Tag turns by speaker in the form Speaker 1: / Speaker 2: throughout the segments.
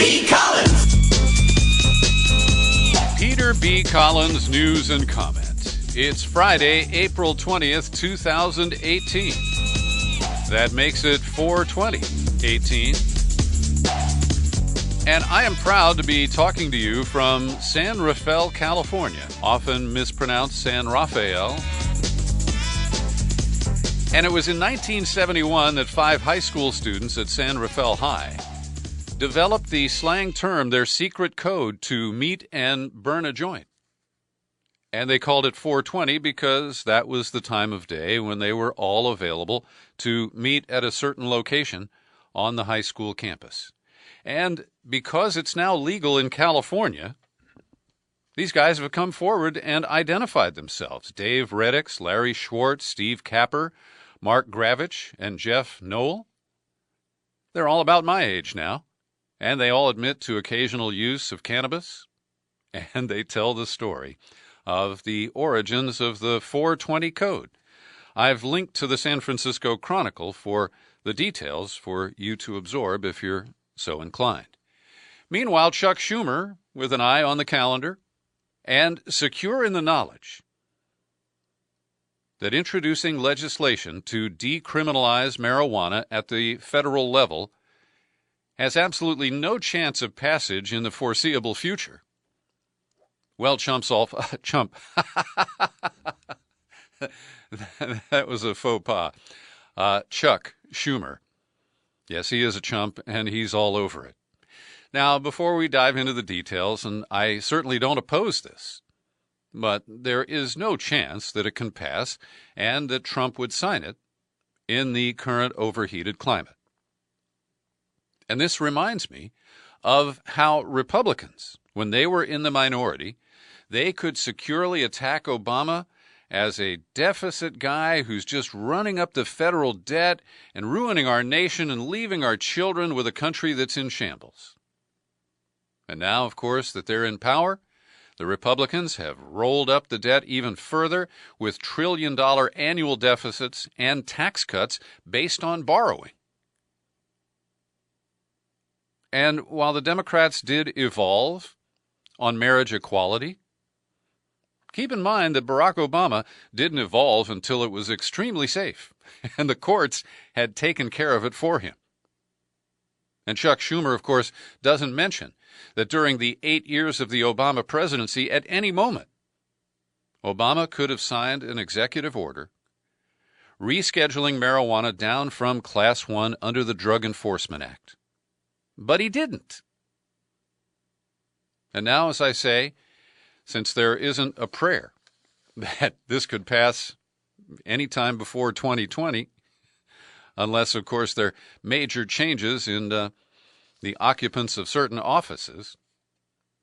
Speaker 1: B. Collins.
Speaker 2: Peter B. Collins News and Comment. It's Friday, April 20th, 2018. That makes it 4/20/18. And I am proud to be talking to you from San Rafael, California, often mispronounced San Rafael. And it was in 1971 that 5 high school students at San Rafael High developed the slang term, their secret code to meet and burn a joint. And they called it 420 because that was the time of day when they were all available to meet at a certain location on the high school campus. And because it's now legal in California, these guys have come forward and identified themselves. Dave Reddix, Larry Schwartz, Steve Capper, Mark Gravich, and Jeff Noel. They're all about my age now, and they all admit to occasional use of cannabis, and they tell the story of the origins of the 420 code. I've linked to the San Francisco Chronicle for the details for you to absorb if you're so inclined. Meanwhile, Chuck Schumer, with an eye on the calendar and secure in the knowledge that introducing legislation to decriminalize marijuana at the federal level has absolutely no chance of passage in the foreseeable future. Well, Chump. That was a faux pas. Chuck Schumer. Yes, he is a chump, and he's all over it. Now, before we dive into the details, and I certainly don't oppose this, but there is no chance that it can pass and that Trump would sign it in the current overheated climate. And this reminds me of how Republicans, when they were in the minority, they could securely attack Obama as a deficit guy who's just running up the federal debt and ruining our nation and leaving our children with a country that's in shambles. And now, of course, that they're in power, the Republicans have rolled up the debt even further with trillion-dollar annual deficits and tax cuts based on borrowing. And while the Democrats did evolve on marriage equality, keep in mind that Barack Obama didn't evolve until it was extremely safe, and the courts had taken care of it for him. And Chuck Schumer, of course, doesn't mention that during the 8 years of the Obama presidency, at any moment, Obama could have signed an executive order rescheduling marijuana down from Class 1 under the Drug Enforcement Act. But he didn't. And now, as I say, since there isn't a prayer that this could pass any time before 2020, unless, of course, there are major changes in the occupants of certain offices,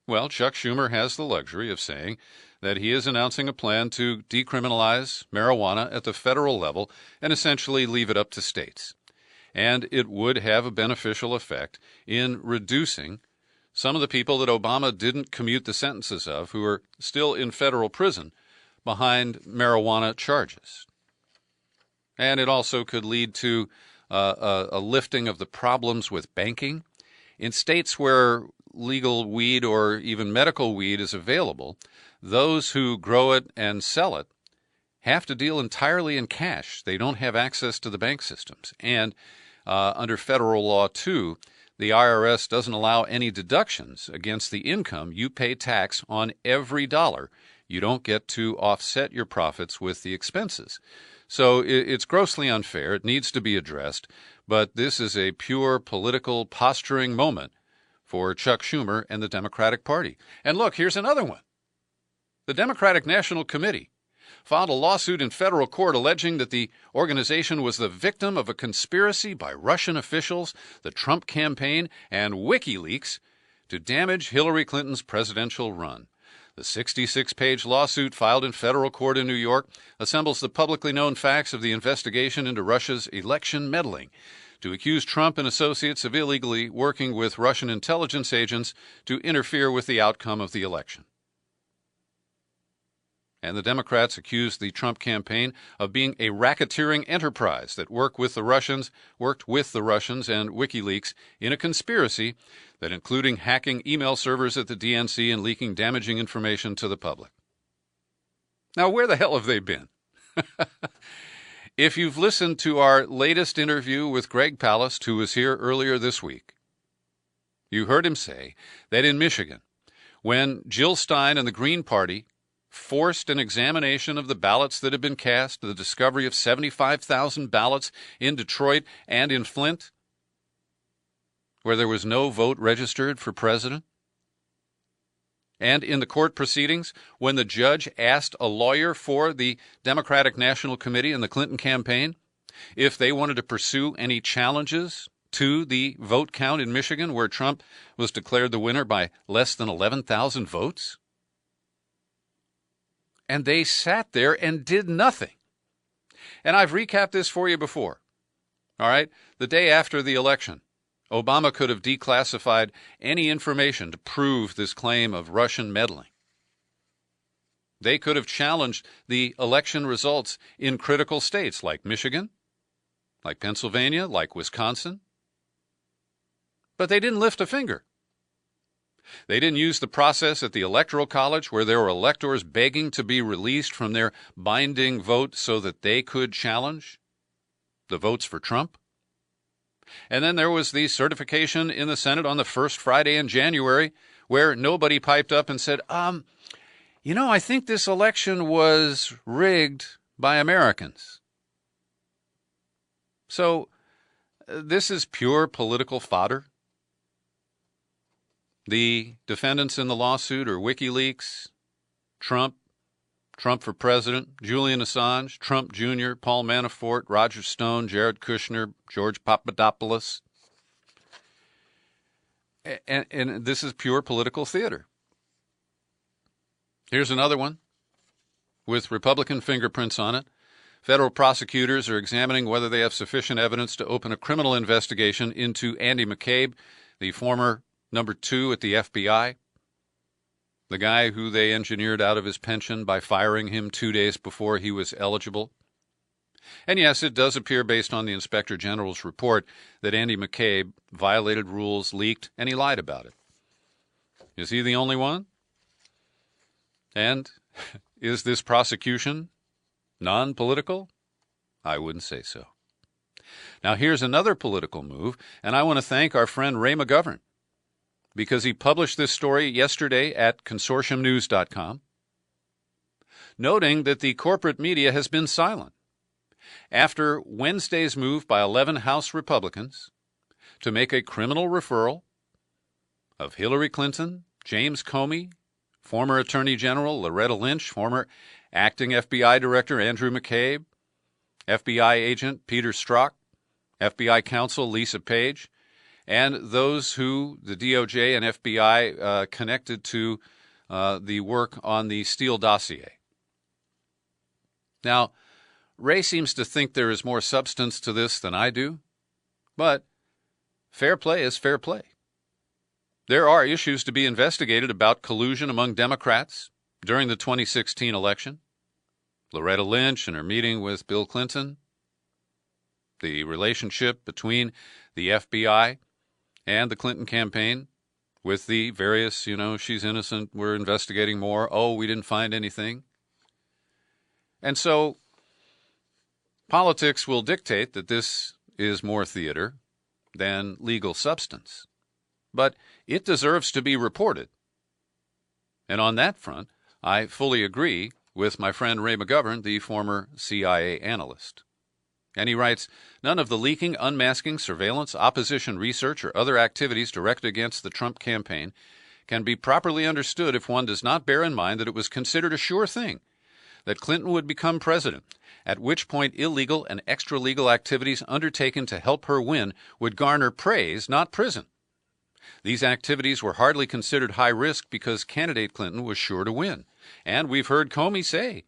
Speaker 2: well, Chuck Schumer has the luxury of saying that he is announcing a plan to decriminalize marijuana at the federal level and essentially leave it up to states. And it would have a beneficial effect in reducing some of the people that Obama didn't commute the sentences of who are still in federal prison behind marijuana charges. And it also could lead to a lifting of the problems with banking. In states where legal weed or even medical weed is available, those who grow it and sell it have to deal entirely in cash. They don't have access to the bank systems. And under federal law, too, the IRS doesn't allow any deductions against the income. You pay tax on every dollar. You don't get to offset your profits with the expenses. So it's grossly unfair. It needs to be addressed. But this is a pure political posturing moment for Chuck Schumer and the Democratic Party. And look, here's another one. The Democratic National Committee filed a lawsuit in federal court alleging that the organization was the victim of a conspiracy by Russian officials, the Trump campaign, and WikiLeaks to damage Hillary Clinton's presidential run. The 66-page lawsuit filed in federal court in New York assembles the publicly known facts of the investigation into Russia's election meddling to accuse Trump and associates of illegally working with Russian intelligence agents to interfere with the outcome of the election. And the Democrats accused the Trump campaign of being a racketeering enterprise that worked with the Russians and WikiLeaks in a conspiracy that including hacking email servers at the DNC and leaking damaging information to the public. Now, where the hell have they been? If you've listened to our latest interview with Greg Palast, who was here earlier this week, you heard him say that in Michigan, when Jill Stein and the Green Party forced an examination of the ballots that had been cast, the discovery of 75,000 ballots in Detroit and in Flint, where there was no vote registered for president, and in the court proceedings, when the judge asked a lawyer for the Democratic National Committee and the Clinton campaign if they wanted to pursue any challenges to the vote count in Michigan, where Trump was declared the winner by less than 11,000 votes. And they sat there and did nothing. And I've recapped this for you before. All right? The day after the election, Obama could have declassified any information to prove this claim of Russian meddling. They could have challenged the election results in critical states like Michigan, like Pennsylvania, like Wisconsin. But they didn't lift a finger. They didn't use the process at the Electoral College where there were electors begging to be released from their binding vote so that they could challenge the votes for Trump. And then there was the certification in the Senate on the first Friday in January where nobody piped up and said, I think this election was rigged by Americans. So this is pure political fodder. The defendants in the lawsuit are WikiLeaks, Trump for president, Julian Assange, Trump Jr., Paul Manafort, Roger Stone, Jared Kushner, George Papadopoulos. And this is pure political theater. Here's another one with Republican fingerprints on it. Federal prosecutors are examining whether they have sufficient evidence to open a criminal investigation into Andy McCabe, the former number 2 at the FBI, the guy who they engineered out of his pension by firing him 2 days before he was eligible. And yes, it does appear based on the Inspector General's report that Andy McCabe violated rules, leaked, and he lied about it. Is he the only one? And is this prosecution non-political? I wouldn't say so. Now here's another political move, and I want to thank our friend Ray McGovern, because he published this story yesterday at consortiumnews.com, noting that the corporate media has been silent after Wednesday's move by 11 House Republicans to make a criminal referral of Hillary Clinton, James Comey, former Attorney General Loretta Lynch, former acting FBI Director Andrew McCabe, FBI agent Peter Strzok, FBI counsel Lisa Page, and those who the DOJ and FBI connected to the work on the Steele dossier. Now, Ray seems to think there is more substance to this than I do, but fair play is fair play. There are issues to be investigated about collusion among Democrats during the 2016 election. Loretta Lynch and her meeting with Bill Clinton, the relationship between the FBI and the Clinton campaign with the various, she's innocent, we're investigating more, oh, we didn't find anything. And so politics will dictate that this is more theater than legal substance. But it deserves to be reported. And on that front, I fully agree with my friend Ray McGovern, the former CIA analyst. And he writes, none of the leaking, unmasking, surveillance, opposition research, or other activities directed against the Trump campaign can be properly understood if one does not bear in mind that it was considered a sure thing that Clinton would become president, at which point illegal and extra-legal activities undertaken to help her win would garner praise, not prison. These activities were hardly considered high risk because candidate Clinton was sure to win. And we've heard Comey say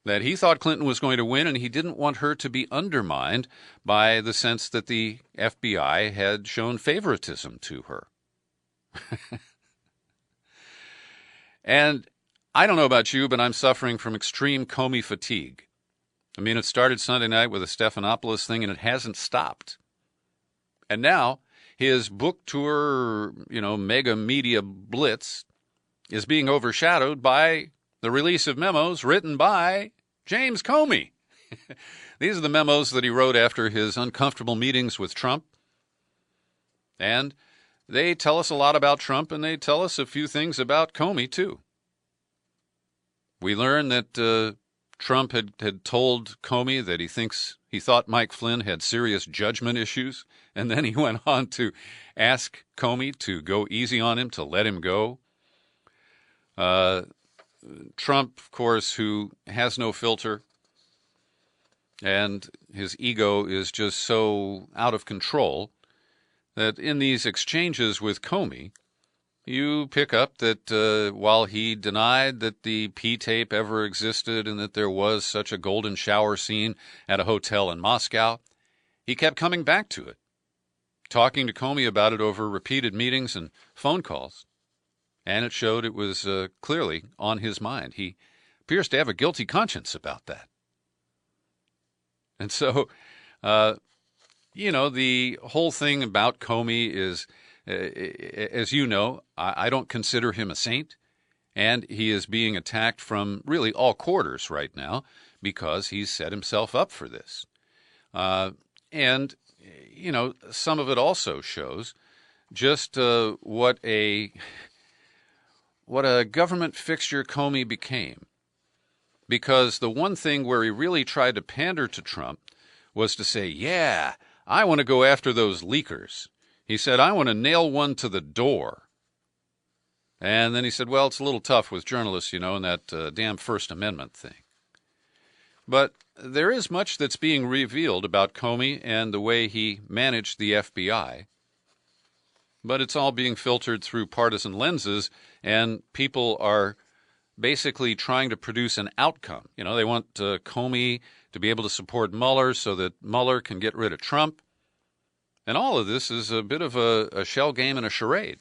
Speaker 2: that he thought Clinton was going to win and he didn't want her to be undermined by the sense that the FBI had shown favoritism to her. And I don't know about you, but I'm suffering from extreme Comey fatigue. I mean, it started Sunday night with a Stephanopoulos thing, and it hasn't stopped. And now his book tour, mega media blitz is being overshadowed by the release of memos written by James Comey. These are the memos that he wrote after his uncomfortable meetings with Trump. And they tell us a lot about Trump, and they tell us a few things about Comey, too. We learn that Trump had told Comey that he thought Mike Flynn had serious judgment issues, and then he went on to ask Comey to go easy on him, to let him go. Trump, of course, who has no filter, and his ego is just so out of control that in these exchanges with Comey, you pick up that while he denied that the P-tape ever existed and that there was such a golden shower scene at a hotel in Moscow, he kept coming back to it, talking to Comey about it over repeated meetings and phone calls. And it showed it was clearly on his mind. He appears to have a guilty conscience about that. And so, the whole thing about Comey is, as you know, I don't consider him a saint, and he is being attacked from really all quarters right now because he's set himself up for this. And some of it also shows just what a government fixture Comey became. Because the one thing where he really tried to pander to Trump was to say, yeah, I want to go after those leakers. He said, I want to nail one to the door. And then he said, well, it's a little tough with journalists, and that damn First Amendment thing. But there is much that's being revealed about Comey and the way he managed the FBI. But it's all being filtered through partisan lenses, and people are basically trying to produce an outcome. They want Comey to be able to support Mueller so that Mueller can get rid of Trump. And all of this is a bit of a shell game and a charade,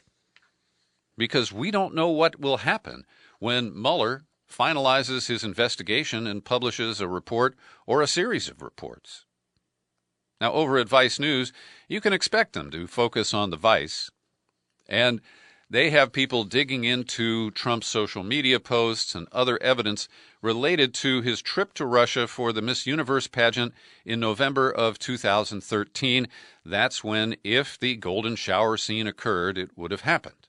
Speaker 2: because we don't know what will happen when Mueller finalizes his investigation and publishes a report or a series of reports. Now, over at Vice News, you can expect them to focus on the Vice, and they have people digging into Trump's social media posts and other evidence related to his trip to Russia for the Miss Universe pageant in November of 2013. That's when, if the golden shower scene occurred, it would have happened.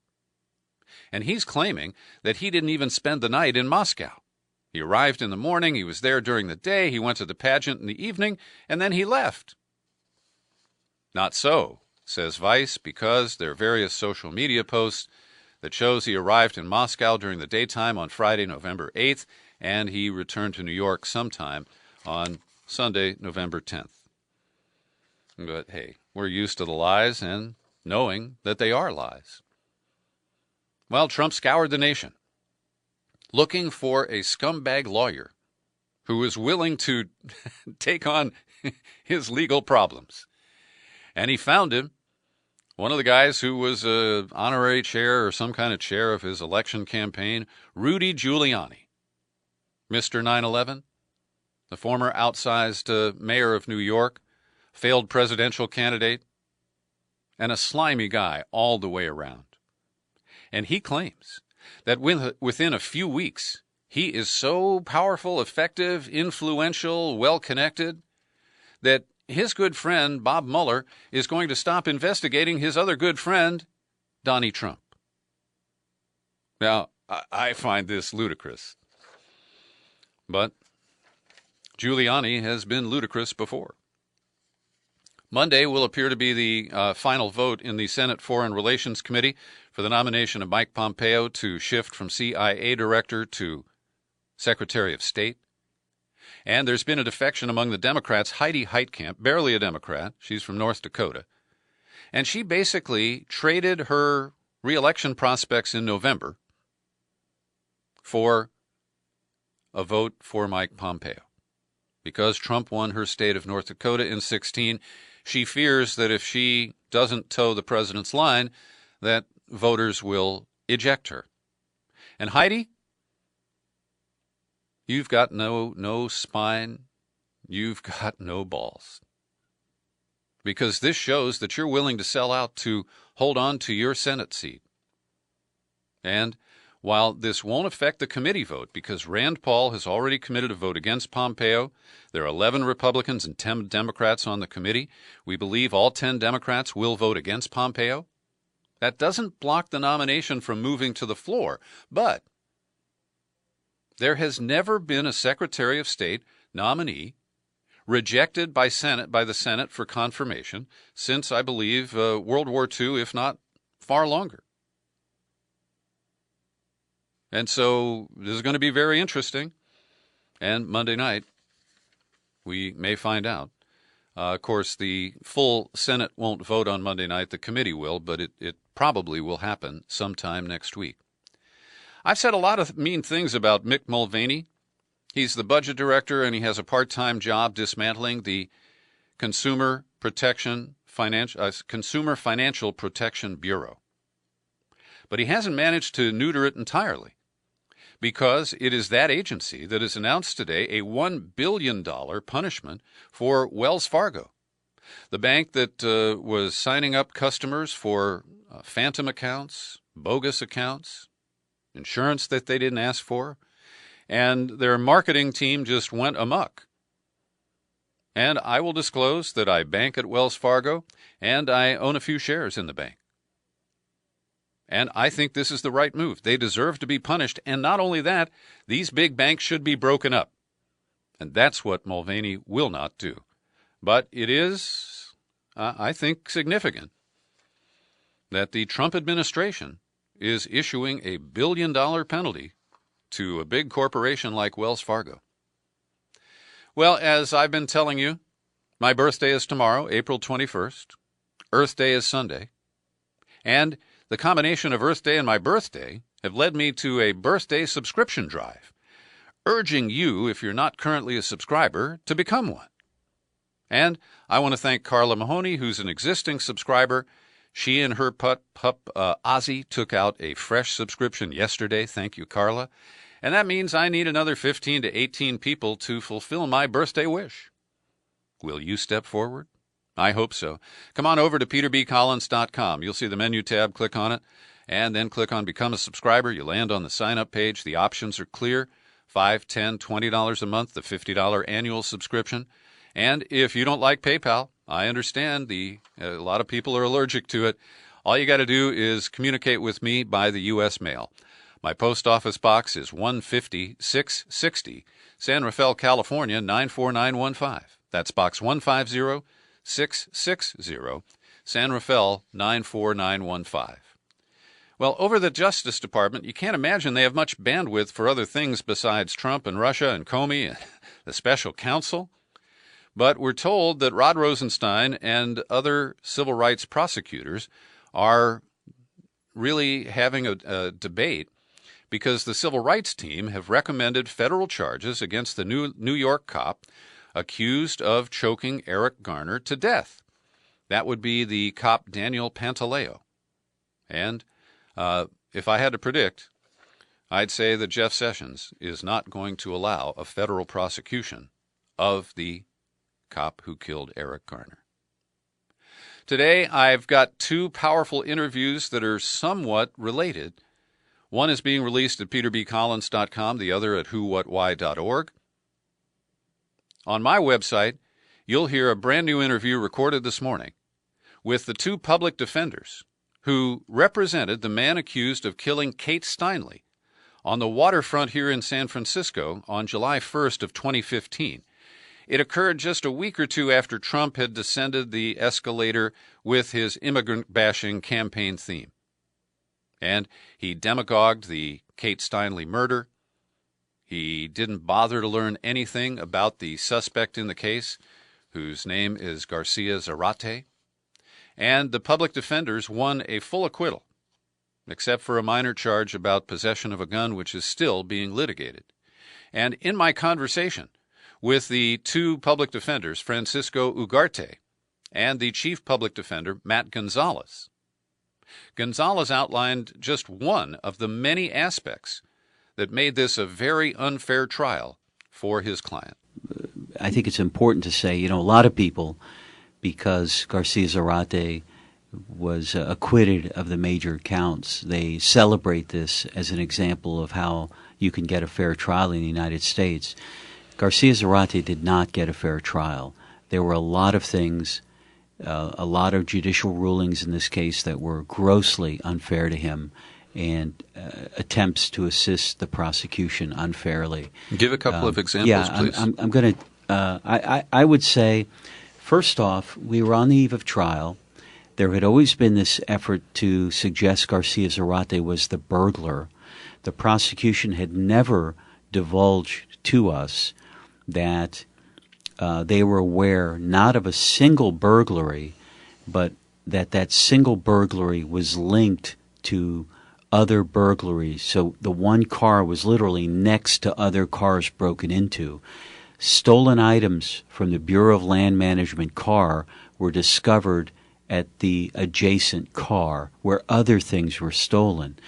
Speaker 2: And he's claiming that he didn't even spend the night in Moscow. He arrived in the morning, he was there during the day, he went to the pageant in the evening, and then he left. Not so, says Vice, because there are various social media posts that shows he arrived in Moscow during the daytime on Friday, November 8th, and he returned to New York sometime on Sunday, November 10th. But hey, we're used to the lies and knowing that they are lies. Well, Trump scoured the nation looking for a scumbag lawyer who was willing to take on his legal problems. And he found him. One of the guys who was an honorary chair or some kind of chair of his election campaign, Rudy Giuliani. Mr. 9/11, the former outsized mayor of New York, failed presidential candidate, and a slimy guy all the way around. And he claims that within a few weeks, he is so powerful, effective, influential, well-connected, that his good friend, Bob Mueller, is going to stop investigating his other good friend, Donnie Trump. Now, I find this ludicrous. But Giuliani has been ludicrous before. Monday will appear to be the final vote in the Senate Foreign Relations Committee for the nomination of Mike Pompeo to shift from CIA director to Secretary of State. And there's been a defection among the Democrats. Heidi Heitkamp, barely a Democrat, she's from North Dakota, and she basically traded her re-election prospects in November for a vote for Mike Pompeo. Because Trump won her state of North Dakota in 2016, she fears that if she doesn't toe the president's line, that voters will eject her. And Heidi, you've got no spine, you've got no balls. Because this shows that you're willing to sell out to hold on to your Senate seat. And while this won't affect the committee vote, because Rand Paul has already committed a vote against Pompeo, there are 11 Republicans and 10 Democrats on the committee. We believe all 10 Democrats will vote against Pompeo. That doesn't block the nomination from moving to the floor, but there has never been a Secretary of State nominee rejected by the Senate for confirmation since, I believe, World War II, if not far longer. And so this is going to be very interesting. And Monday night, we may find out. Of course, the full Senate won't vote on Monday night. The committee will, but it probably will happen sometime next week. I've said a lot of mean things about Mick Mulvaney. He's the budget director, and he has a part-time job dismantling the Consumer Financial Protection Bureau. But he hasn't managed to neuter it entirely, because it is that agency that has announced today a $1 billion punishment for Wells Fargo, the bank that was signing up customers for phantom accounts, bogus accounts, insurance that they didn't ask for, and their marketing team just went amok. And I will disclose that I bank at Wells Fargo, and I own a few shares in the bank. And I think this is the right move. They deserve to be punished, and not only that, these big banks should be broken up. And that's what Mulvaney will not do. But it is, I think, significant that the Trump administration is issuing a $1 billion penalty to a big corporation like Wells Fargo. Well, as I've been telling you, my birthday is tomorrow, April 21st. Earth Day is Sunday. And the combination of Earth Day and my birthday have led me to a birthday subscription drive, urging you, if you're not currently a subscriber, to become one. And I want to thank Carla Mahoney, who's an existing subscriber. She and her pup Ozzy took out a fresh subscription yesterday. Thank you, Carla. And that means I need another 15 to 18 people to fulfill my birthday wish. Will you step forward? I hope so. Come on over to peterbcollins.com. You'll see the menu tab. Click on it, and then click on Become a Subscriber. You land on the sign-up page. The options are clear. $5, $10, $20 a month, the $50 annual subscription. And if you don't like PayPal, I understand a lot of people are allergic to it. All you got to do is communicate with me by the U.S. mail. My post office box is 150-660, San Rafael, California, 94915. That's box 150-660, San Rafael, 94915. Well, over the Justice Department, you can't imagine they have much bandwidth for other things besides Trump and Russia and Comey and the special counsel. But we're told that Rod Rosenstein and other civil rights prosecutors are really having a debate because the civil rights team have recommended federal charges against the New York cop accused of choking Eric Garner to death. That would be the cop Daniel Pantaleo. And if I had to predict, I'd say that Jeff Sessions is not going to allow a federal prosecution of the cop who killed Eric Garner. Today, I've got two powerful interviews that are somewhat related. One is being released at peterbcollins.com, the other at whowhatwhy.org. On my website, you'll hear a brand new interview recorded this morning with the two public defenders who represented the man accused of killing Kate Steinle on the waterfront here in San Francisco on July 1st of 2015. It occurred just a week or two after Trump had descended the escalator with his immigrant-bashing campaign theme. And he demagogued the Kate Steinle murder. He didn't bother to learn anything about the suspect in the case, whose name is Garcia Zarate. And the public defenders won a full acquittal, except for a minor charge about possession of a gun, which is still being litigated. And in my conversation with the two public defenders, Francisco Ugarte and the chief public defender, Matt Gonzalez, Gonzalez outlined just one of the many aspects that made this a very unfair trial for his client.
Speaker 1: I think it's important to say, a lot of people, because Garcia Zarate was acquitted of the major counts, they celebrate this as an example of how you can get a fair trial in the United States. Garcia Zarate did not get a fair trial. There were a lot of things, a lot of judicial rulings in this case that were grossly unfair to him, and attempts to assist the prosecution unfairly.
Speaker 2: Give a couple of examples, please.
Speaker 1: I'm going to. I would say, first off, we were on the eve of trial. There had always been this effort to suggest Garcia Zarate was the burglar. The prosecution had never divulged to us that they were aware not of a single burglary, but that single burglary was linked to other burglaries. So the one car was literally next to other cars broken into. Stolen items from the Bureau of Land Management car were discovered at the adjacent car where other things were stolen.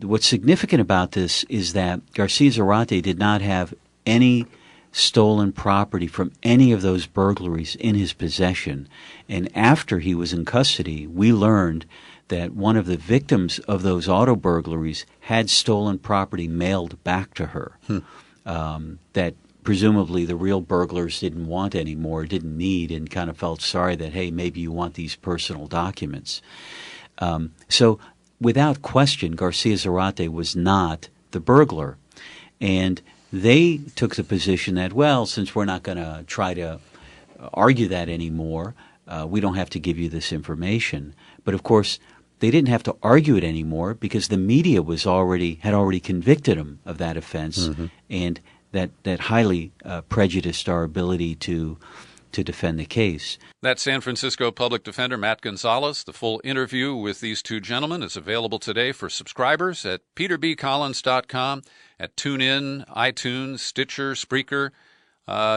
Speaker 1: What's significant about this is that Garcia Zarate did not have any stolen property from any of those burglaries in his possession. And after he was in custody, we learned that one of the victims of those auto burglaries had stolen property mailed back to her that presumably the real burglars didn't want anymore, didn't need, and kind of felt sorry that, hey, maybe you want these personal documents. So without question, Garcia Zarate was not the burglar. And they took the position that, well, since we're not going to try to argue that anymore, we don't have to give you this information. But of course, they didn't have to argue it anymore because the media had already convicted them of that offense, and that highly prejudiced our ability to defend the case.
Speaker 2: That's San Francisco Public Defender Matt Gonzalez. The full interview with these two gentlemen is available today for subscribers at peterbcollins.com, at TuneIn, iTunes, Stitcher, Spreaker,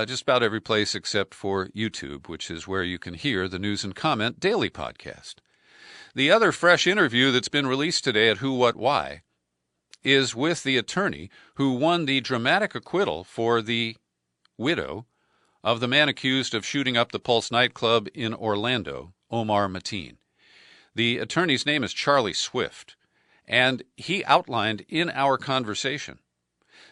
Speaker 2: just about every place except for YouTube, which is where you can hear the News and Comment Daily podcast. The other fresh interview that's been released today at Who, What, Why is with the attorney who won the dramatic acquittal for the widow of the man accused of shooting up the Pulse nightclub in Orlando, Omar Mateen. The attorney's name is Charlie Swift, and he outlined in our conversation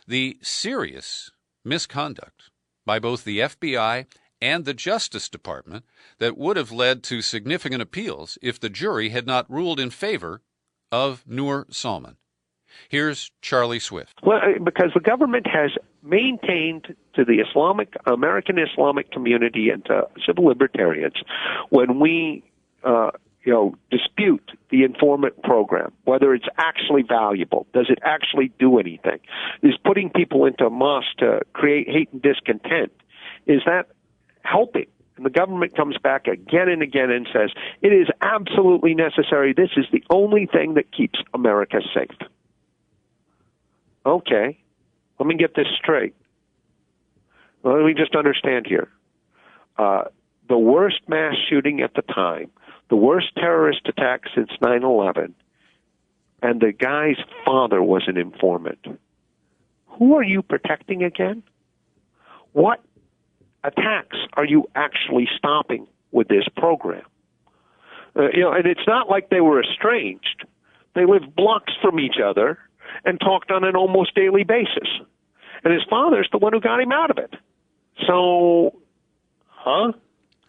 Speaker 2: the serious misconduct by both the FBI and the Justice Department that would have led to significant appeals if the jury had not ruled in favor of Noor Salman. Here's Charlie Swift.
Speaker 3: Well, because the government has maintained to the American Islamic community and to civil libertarians, when we dispute the informant program, whether it's actually valuable, does it actually do anything, is putting people into mosques to create hate and discontent, is that helping? And the government comes back again and again and says, it is absolutely necessary. This is the only thing that keeps America safe. Okay, let me get this straight. Well, let me just understand here. The worst mass shooting at the time, the worst terrorist attack since 9/11, and the guy's father was an informant. Who are you protecting again? What attacks are you actually stopping with this program? And it's not like they were estranged. They lived blocks from each other and talked on an almost daily basis. And his father's the one who got him out of it. So,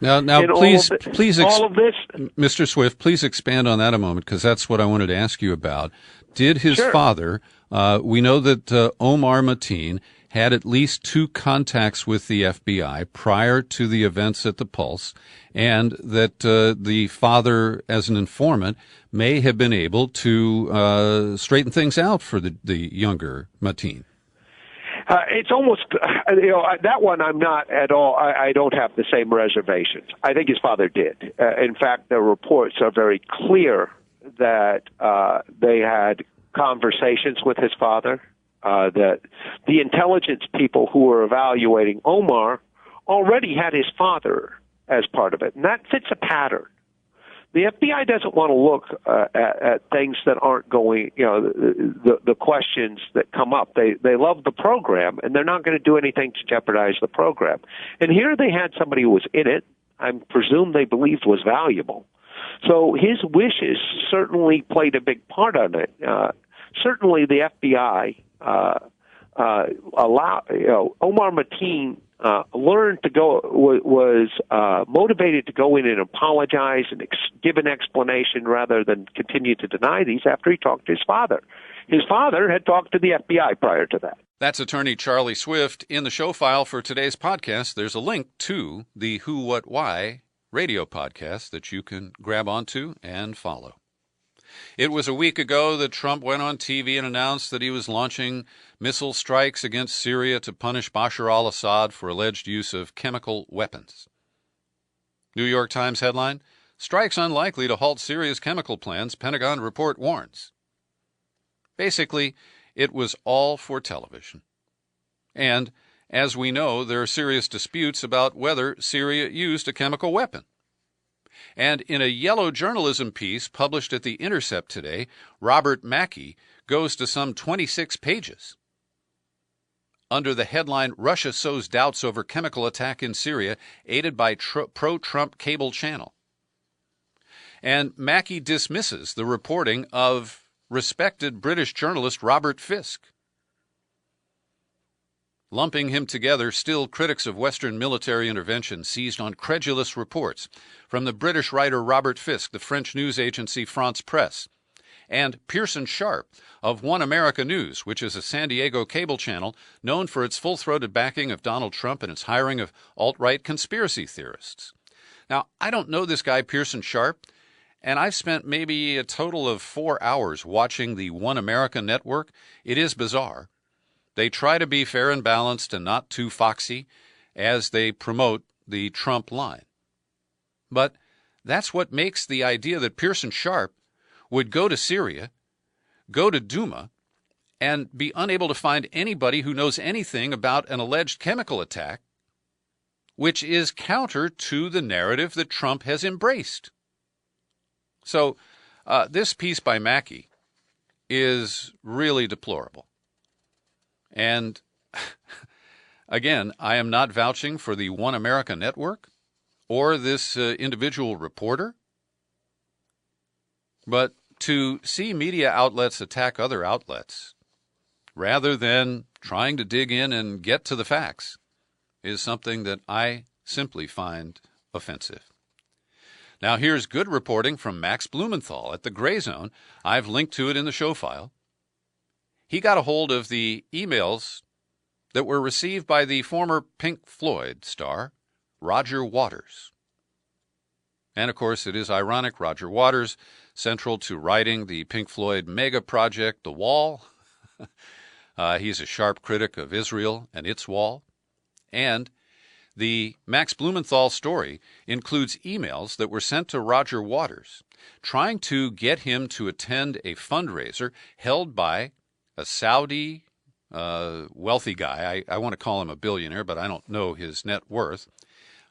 Speaker 2: Now, please, Mr. Swift, please expand on that a moment, because that's what I wanted to ask you about. Did his father, we know that Omar Mateen had at least 2 contacts with the FBI prior to the events at the Pulse, and that the father, as an informant, may have been able to straighten things out for the younger Mateen.
Speaker 3: It's almost, that one I'm not at all, I don't have the same reservations. I think his father did. In fact, the reports are very clear that they had conversations with his father, that the intelligence people who were evaluating Omar already had his father as part of it. And that fits a pattern. The FBI doesn't want to look at things that aren't going, the questions that come up. They love the program, and they're not going to do anything to jeopardize the program. And here they had somebody who was in it, I presume they believed was valuable. So his wishes certainly played a big part on it. Certainly the FBI Omar Mateen learned to go, was motivated to go in and apologize and give an explanation rather than continue to deny these after he talked to his father. His father had talked to the FBI prior to that.
Speaker 2: That's attorney Charlie Swift. In the show file for today's podcast, there's a link to the Who, What, Why radio podcast that you can grab onto and follow. It was a week ago that Trump went on TV and announced that he was launching missile strikes against Syria to punish Bashar al-Assad for alleged use of chemical weapons. New York Times headline, "Strikes unlikely to halt Syria's chemical plans, Pentagon report warns." Basically, it was all for television. And, as we know, there are serious disputes about whether Syria used a chemical weapon. And in a yellow journalism piece published at The Intercept today, Robert Mackey goes to some 26 pages. Under the headline, "Russia Sows Doubts Over Chemical Attack in Syria, Aided by Pro-Trump Cable Channel." And Mackey dismisses the reporting of respected British journalist Robert Fisk. Lumping him together, still critics of Western military intervention seized on credulous reports from the British writer Robert Fisk, the French news agency France Presse, and Pearson Sharp of One America News, which is a San Diego cable channel known for its full-throated backing of Donald Trump and its hiring of alt-right conspiracy theorists. Now, I don't know this guy Pearson Sharp, and I've spent maybe a total of 4 hours watching the One America network. It is bizarre. They try to be fair and balanced and not too foxy as they promote the Trump line. But that's what makes the idea that Pearson Sharp would go to Syria, go to Duma, and be unable to find anybody who knows anything about an alleged chemical attack, which is counter to the narrative that Trump has embraced. So this piece by Mackey is really deplorable. And again, I am not vouching for the One America Network or this individual reporter, but to see media outlets attack other outlets rather than trying to dig in and get to the facts is something that I simply find offensive. Now here's good reporting from Max Blumenthal at the Gray Zone. I've linked to it in the show file. He got a hold of the emails that were received by the former Pink Floyd star, Roger Waters. And, of course, it is ironic, Roger Waters, central to writing the Pink Floyd mega project, The Wall. He's a sharp critic of Israel and its wall. And the Max Blumenthal story includes emails that were sent to Roger Waters trying to get him to attend a fundraiser held by a Saudi wealthy guy. I want to call him a billionaire, but I don't know his net worth.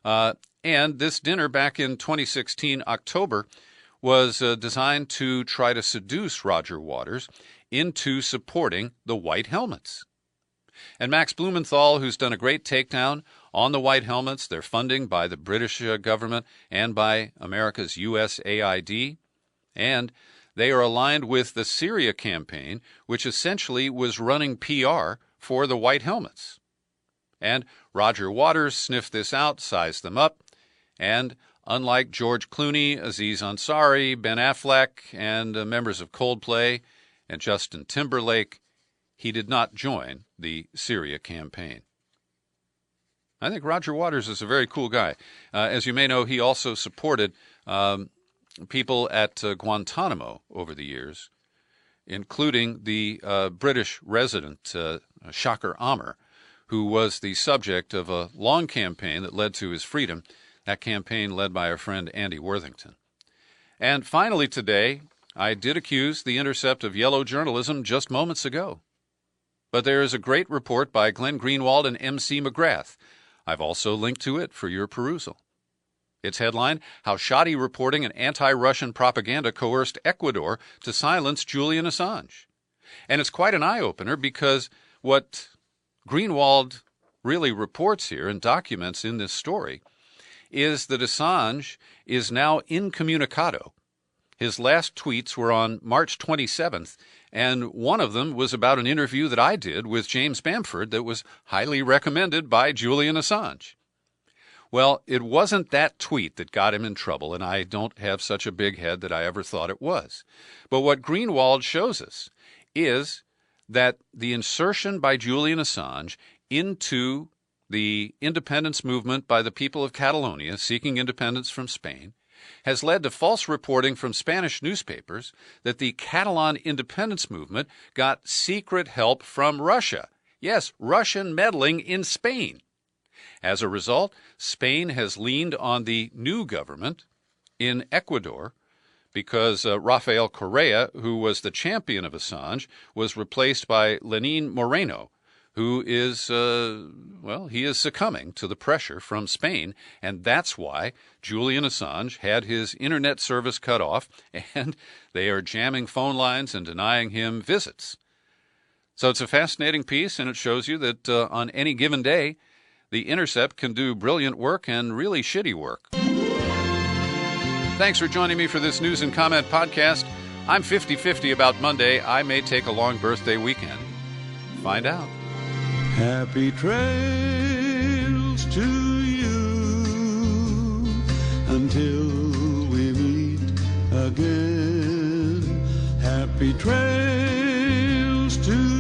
Speaker 2: And this dinner back in 2016, October, was designed to try to seduce Roger Waters into supporting the White Helmets. And Max Blumenthal, who's done a great takedown on the White Helmets, their funding by the British government and by America's USAID, and they are aligned with the Syria campaign, which essentially was running PR for the White Helmets. And Roger Waters sniffed this out, sized them up, and unlike George Clooney, Aziz Ansari, Ben Affleck, and members of Coldplay and Justin Timberlake, he did not join the Syria campaign. I think Roger Waters is a very cool guy. As you may know, he also supported people at Guantanamo over the years, including the British resident Shakir Amr, who was the subject of a long campaign that led to his freedom, that campaign led by our friend Andy Worthington. And finally today, I did accuse The Intercept of yellow journalism just moments ago. But there is a great report by Glenn Greenwald and M.C. McGrath. I've also linked to it for your perusal. Its headline, How Shoddy Reporting and Anti-Russian Propaganda Coerced Ecuador to Silence Julian Assange. And it's quite an eye-opener because what Greenwald really reports here and documents in this story is that Assange is now incommunicado. His last tweets were on March 27th, and one of them was about an interview that I did with James Bamford that was highly recommended by Julian Assange. Well, it wasn't that tweet that got him in trouble, and I don't have such a big head that I ever thought it was. But what Greenwald shows us is that the insertion by Julian Assange into the independence movement by the people of Catalonia seeking independence from Spain has led to false reporting from Spanish newspapers that the Catalan independence movement got secret help from Russia. Yes, Russian meddling in Spain. As a result, Spain has leaned on the new government in Ecuador because Rafael Correa, who was the champion of Assange, was replaced by Lenin Moreno, who is, he is succumbing to the pressure from Spain, and that's why Julian Assange had his internet service cut off, and they are jamming phone lines and denying him visits. So it's a fascinating piece, and it shows you that on any given day, The Intercept can do brilliant work and really shitty work. Thanks for joining me for this News and Comment podcast. I'm 50-50 about Monday. I may take a long birthday weekend. Find out.
Speaker 4: Happy trails to you until we meet again. Happy trails to